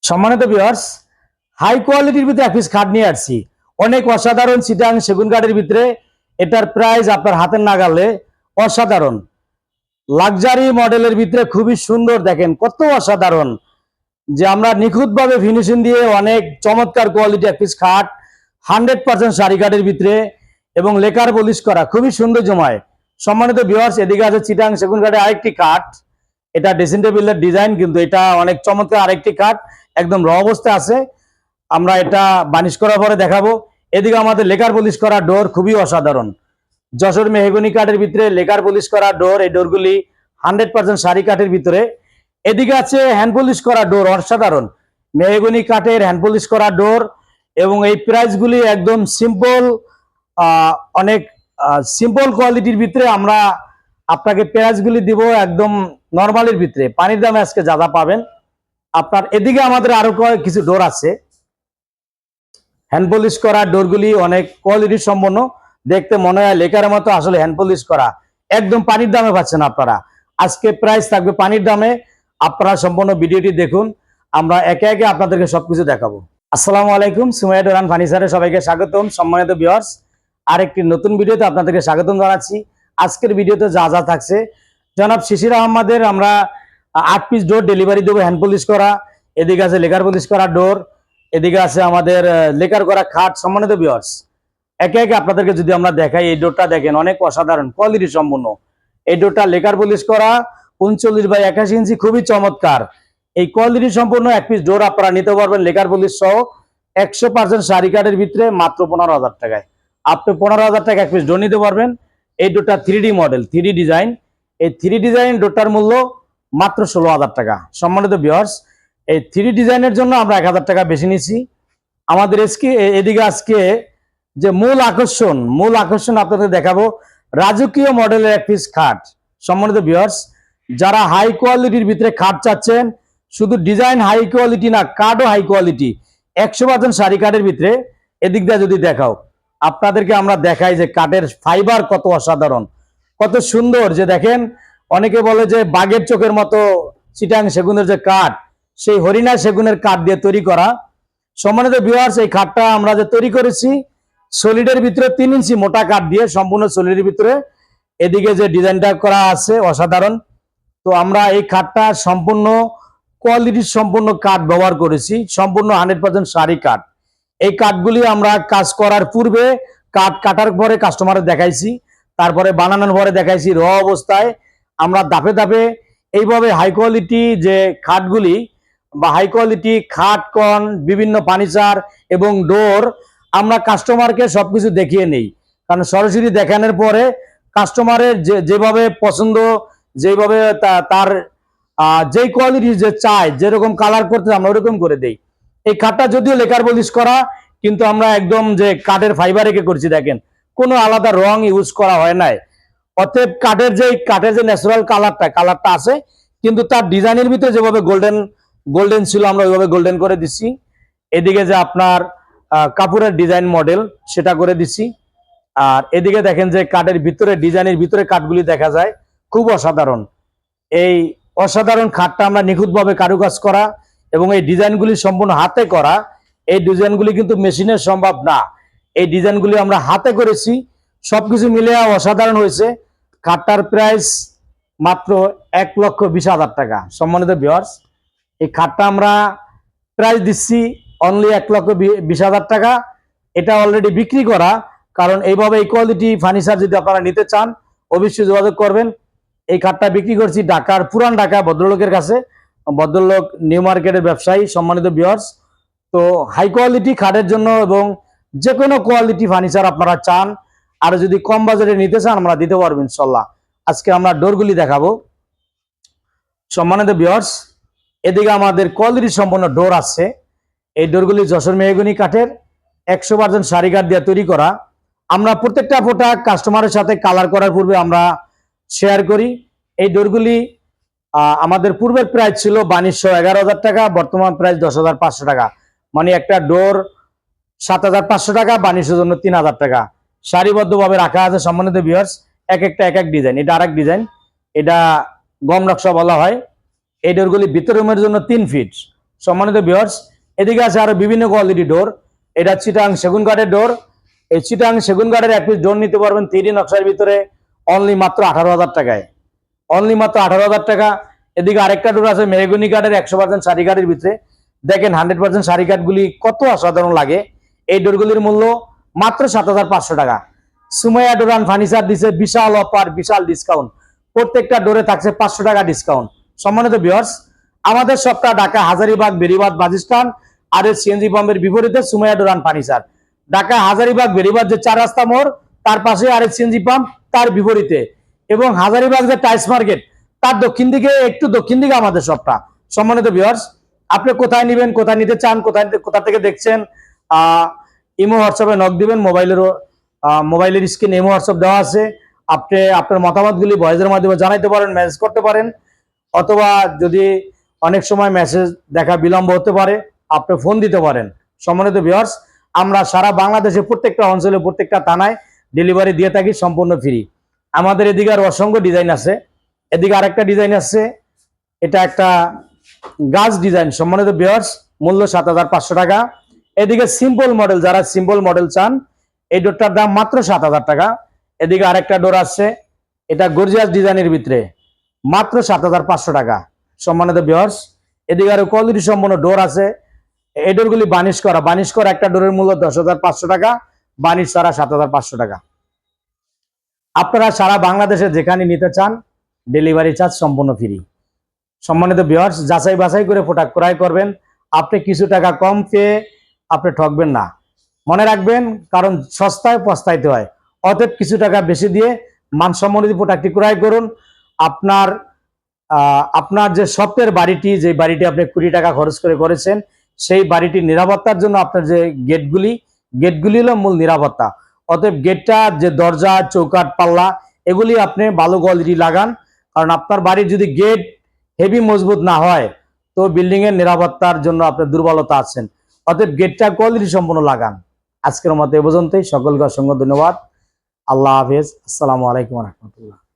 সম্মানিত viewers, high কোয়ালিটির ভিতরে এক পিস খাট নিয়ে আসছি। অনেক অসাধারণ চিটাং সেগুন কাঠের ভিতরে। এটার প্রাইস আপনার হাতের নাগালে, অসাধারণ লাক্সারি মডেলের ভিতরে, খুবই সুন্দর। দেখেন কত অসাধারণ, যে আমরা নিখুঁতভাবে ফিনিশিং দিয়ে অনেক চমৎকার কোয়ালিটি এক পিস খাট, 100% শাড়ি কাঠের ভিতরে এবং লেকার পলিশ করা, খুবই সুন্দর জমায়। সম্মানিত ভিউয়ার্স, এদিকে আছে চিটাং সেগুন কাঠের আরেকটি কাঠ। এটা ড্রেসিং টেবিলের ডিজাইন, কিন্তু এটা অনেক চমৎকার আরেকটি কাঠ, একদম র অবস্থায় আছে। আমরা এটা বানিশ করার পরে দেখাবো। এদিকে আমাদের লেকার পলিশ করা ডোর, খুবই অসাধারণ। যশোর মেহগনি কাঠের ভিতরে লেকার পলিশ করা ডোর, এই ডোরগুলি 100% শাড়ি কাঠের ভিতরে। এদিকে আছে হ্যান্ড পলিশ করা ডোর, অসাধারণ মেহগনি কাঠের হ্যান্ড পলিশ করা ডোর। এবং এই প্রাইসগুলি একদম সিম্পল, অনেক সিম্পল কোয়ালিটির ভিতরে আমরা আপনাকে প্রাইসগুলি দিব একদম নর্মালের ভিতরে। পানির দামে আজকে যা যা পাবেন আপনার। এদিকে আমাদের আরো কিছু ডোর আছে, হ্যান্ড পলিশ করা ডোরগুলি অনেক কোয়ালিটি সম্পন্ন, দেখতে মনে হয় লেকারের মতো, আসলে হ্যান্ড পলিশ করা। একদম পানির দামে পাচ্ছেন আপনারা। আজকে প্রাইস থাকবে পানির দামে। আপনারা সম্পূর্ণ ভিডিওটি দেখুন, আমরা একে একে আপনাদেরকে সবকিছু দেখাবো। আসসালামু আলাইকুম, সুমাইয়া ডোরান ফার্নিচারে সবাইকে স্বাগতম। সম্মানিত ভিউয়ার্স, আরেকটি নতুন ভিডিওতে আপনাদেরকে স্বাগতম জানাচ্ছি। আজকের ভিডিওতে যা যা থাকছে, জনাব শিশির আহমদের আমরা 8 পিস ডোর ডেলিভারি দেবো, হ্যান্ড পলিশ করা। এদিকে আছে লেকার পলিশ করা ডোর, এদিকে আছে আমাদের লেকার করা খাট। সম্মানিত ভিউয়ার্স, একে একে আপনাদেরকে যদি আমরা দেখাই, এই ডোরটা দেখেন অনেক অসাধারণ কোয়ালিটি সম্পন্ন। এই ডোরটা লেকার পলিশ করা 39x81 ইঞ্চি, খুবই চমৎকার। এই কোয়ালিটি সম্পন্ন এক পিস ডোর আপনারা নিতে পারবেন লেকার পলিশ সহ 100% শাড়ি কাঠের ভিতরে মাত্র 15,000 টাকায়। আপনি 15,000 টাকা এক পিস ডোর নিতে পারবেন। এই ডোরটা 3D মডেল, 3D ডিজাইন। এই 3D ডিজাইন ডোরটার মূল্য মাত্র 16,000 টাকা। সম্মানিত ভিউয়ার্স, এই 3D ডিজাইনের জন্য আমরা 1,000 টাকা বেশি নিচ্ছি। আমাদের এদিকে আজকে যে মূল আকর্ষণ আপনাদের দেখাবো, রাজকীয় মডেলের এক পিস খাট। সম্মানিত ভিউয়ার্স, যারা হাই কোয়ালিটির ভিতরে খাট চাচ্ছেন, শুধু ডিজাইন হাই কোয়ালিটি না, কাঠও হাই কোয়ালিটি, 100% শাড়ি কাঠের ভিতরে। এদিক দিয়ে যদি দেখাও, আপনাদেরকে আমরা দেখাই যে কাঠের ফাইবার কত অসাধারণ, কত সুন্দর। যে দেখেন, অনেকে বলে যে বাঘের চোখের মতো চিটাং সেগুনের যে কাঠ, সেই হরিণা সেগুনের কাঠ দিয়ে তৈরি করা। সম্মানিত ভিউয়ার্স, এই খাটটা আমরা যে তৈরি করেছি সলিডের ভিতরে 3 ইঞ্চি মোটা কাঠ দিয়ে, সম্পূর্ণ সলিডের ভিতরে। এদিকে যে ডিজাইনটা করা আছে অসাধারণ। তো আমরা এই খাটটা সম্পূর্ণ কোয়ালিটি সম্পূর্ণ কাঠ ব্যবহার করেছি, সম্পূর্ণ 100% শাড়ি কাঠ। এই কাঠগুলি আমরা কাজ করার পূর্বে, কাঠ কাটার পরে কাস্টমারে দেখাইছি, তারপরে বানানোর পরে দেখাইছি র অবস্থায়। আমরা ধাপে ধাপে এইভাবে হাই কোয়ালিটি যে খাটগুলি বা হাই কোয়ালিটি খাট কন, বিভিন্ন ফার্নিচার এবং ডোর আমরা কাস্টমারকে সবকিছু দেখিয়ে নেই। কারণ সরাসরি দেখানোর পরে কাস্টমারের যেভাবে পছন্দ, যেভাবে তার যেই কোয়ালিটি যে চায়, যেরকম কালার করতে আমরা ওরকম করে দেই। এই খাটটা যদিও লেকার পলিশ করা, কিন্তু আমরা একদম যে কাঠের ফাইবার রেখে করছি। দেখেন, কোনো আলাদা রং ইউজ করা হয় নাই। অতএব কাঠের যে ন্যাচারাল কালারটা আছে, কিন্তু তার ডিজাইনের ভিতরে যেভাবে গোল্ডেন ছিল, আমরা ওইভাবে গোল্ডেন করে দিচ্ছি। এদিকে যে আপনার কাপড়ের ডিজাইন মডেল, সেটা করে দিচ্ছি। আর এদিকে দেখেন যে কাঠের ভিতরে, ডিজাইনের ভিতরে কাঠগুলি দেখা যায়, খুব অসাধারণ। এই অসাধারণ খাটটা আমরা নিখুঁতভাবে কারুকাজ করা এবং এই ডিজাইনগুলি সম্পূর্ণ হাতে করা। এই ডিজাইনগুলি কিন্তু মেশিনের সম্ভব না, এই ডিজাইনগুলি আমরা হাতে করেছি। সবকিছু মিলে অসাধারণ হয়েছে। খাটটার প্রাইস মাত্র 1,20,000 টাকা। সম্মানিত ভিউয়ার্স, এই খাটটা আমরা প্রাইস দিচ্ছি অনলি 1,20,000 টাকা। এটা অলরেডি বিক্রি করা, কারণ এইভাবে এই কোয়ালিটি ফার্নিচার যদি আপনারা নিতে চান, অবশ্যই যোগাযোগ করবেন। এই খাটটা বিক্রি করছি ঢাকার পুরান ঢাকা ভদ্রলোকের কাছে, ভদ্রলোক নিউ মার্কেটের ব্যবসায়ী। সম্মানিত ভিউয়ার্স, তো হাই কোয়ালিটি খাটের জন্য এবং যে কোনো কোয়ালিটি ফার্নিচার আপনারা চান, আর যদি কম বাজারে নিতে চান, আমরা দিতে পারবো ইনশাল্লাহ। আজকে আমরা ডোরগুলি দেখাবো। সম্মানিত ভিউয়ার্স, এদিকে আমাদের কোয়ালিটি সম্পন্ন ডোর আছে। এই ডোরগুলি যশোর মেহগনি কাঠের 100% শাড়ি কাঠ দিয়ে তৈরি করা। আমরা প্রত্যেকটা প্রোডাক্ট কাস্টমারের সাথে কালার করার পূর্বে আমরা শেয়ার করি। এই ডোরগুলি আমাদের পূর্বের প্রাইস ছিল 11,000 টাকা, বর্তমান প্রাইস 10,500 টাকা। মানে একটা ডোর 7,500 টাকা, বানিশের জন্য 3,000 টাকা সারিবদ্ধভাবে রাখা আছে। সম্মানিত ভিউয়ার্স, এক একটা এক এক ডিজাইন। এটা আরেক ডিজাইন, এটা গম নকশা বলা হয়। এই ডোরগুলি ভিতর রুমের জন্য 3 ফিট, সম্মানিত ভিউয়ার্স, এদিকে আছে আরো বিভিন্ন কোয়ালিটি ডোর। এটা চিটাং সেগুন কাঠের ডোর। এই চিটাং সেগুন কাঠের এক পিস ডোর নিতে পারবেন 3D নকশার ভিতরে অনলি মাত্র 18,000 টাকায়। অনলি মাত্র 18,000 টাকা। এদিকে আরেকটা ডোর আছে মেহগনি কাঠের 100% সারি কাঠের ভিতরে। দেখেন 100% সারি কাঠগুলি কত অসাধারণ লাগে। এই ডোরগুলির মূল্য মাত্র 7,500 টাকা। সুমাইয়া ডোর অ্যান্ড ফার্নিচার দিছে বিশাল অফার, বিশাল ডিসকাউন্ট। প্রত্যেকটা ডোরে থাকছে 500 টাকা ডিসকাউন্ট। সম্মানিত ভিউয়ার্স, আমাদের সবটা ঢাকা হাজারীবাগ, বেরিবাদ, বাজিস্তান আর সিএনজি পাম্পের বিপরীতে Sumaiya door and furniture. Dhaka Hazaribagh Beribadh যে 4 রাস্তা মোড়, তার পাশে আর সিএনজি পাম্প, তার বিপরীতে। এবং হাজারীবাগ যে টাইলস মার্কেট, তার দক্ষিণ দিকে, একটু দক্ষিণ দিকে আমাদের সবটা। সম্মানিত ভিউয়ার্স, আপনি কোথায় নেবেন, কোথায় নিতে চান, কোথা থেকে দেখছেন, ইমো হোয়াটসঅ্যাপে নক দিবেন। মোবাইলের স্ক্রিনে ইমো হোয়াটসঅ্যাপ দেওয়া আছে। আপনি আপনার মতামতগুলি ভয়েসের মাধ্যমে জানাইতে পারেন, মেসেজ করতে পারেন, অথবা যদি অনেক সময় মেসেজ দেখা বিলম্ব হতে পারে, আপনি ফোন দিতে পারেন। সম্মানিত ভিউয়ার্স, আমরা সারা বাংলাদেশে প্রত্যেকটা অঞ্চলে, প্রত্যেকটা থানায় ডেলিভারি দিয়ে থাকি সম্পূর্ণ ফ্রি। আমাদের এদিকে আর অসংখ্য ডিজাইন আছে। এদিকে আরেকটা ডিজাইন আছে, এটা একটা গাছ ডিজাইন। সম্মানিত ভিউয়ার্স, মূল্য 7,500 টাকা। এদিকে সিম্পল মডেল, যারা সিম্পল মডেল চান, এই ডোরটার দাম মাত্র 7,000 টাকা। এদিকে আরেকটা ডোর আছে, এটা গর্জিয়াস ডিজাইনের ভিতরে, মাত্র 7,500 টাকা। সম্মানিত ভিউয়ার্স, এদিকে আরো কোয়ালিটি সম্পন্ন ডোর আছে। এই ডোরগুলি বানিশ করা একটা ডোরের মূল্য 10,500 টাকা, বানিশ ছাড়া 7,500 টাকা। আপনারা সারা বাংলাদেশে যেখানে নিতে চান, ডেলিভারি চার্জ সম্পূর্ণ ফ্রি। সম্মানিত ভিউয়ার্স, যাচাই বাছাই করে প্রোডাক্ট ক্রয় করবেন। আপনি কিছু টাকা কম পেয়ে আপনি ঠকবেন না, মনে রাখবেন, কারণ সস্তায় পস্তাইতে হয়। অতএব কিছু টাকা বেশি দিয়ে মানসম্মত প্রোডাক্টটি ক্রয় করুন। আপনার যে স্বপ্নের বাড়িটি, যে বাড়িটি আপনি 20 টাকা খরচ করে করেছেন, সেই বাড়িটির নিরাপত্তার জন্য আপনার যে গেটগুলি হলো মূল নিরাপত্তা। অতএব গেটটা, যে দরজা, চৌকাঠ, পাল্লা, এগুলি আপনি ভালো কোয়ালিটি লাগান। কারণ আপনার বাড়ির যদি গেট হেভি মজবুত না হয়, তো বিল্ডিং এর নিরাপত্তার জন্য আপনার দুর্বলতা আছেন। অতএব গেটটা কোয়ালিটি সম্পন্ন লাগান। আজকের মতো এ পর্যন্তই। সকলকে অসংখ্য ধন্যবাদ। আল্লাহ হাফেজ। আসসালামু আলাইকুম রহমতুল্লাহ।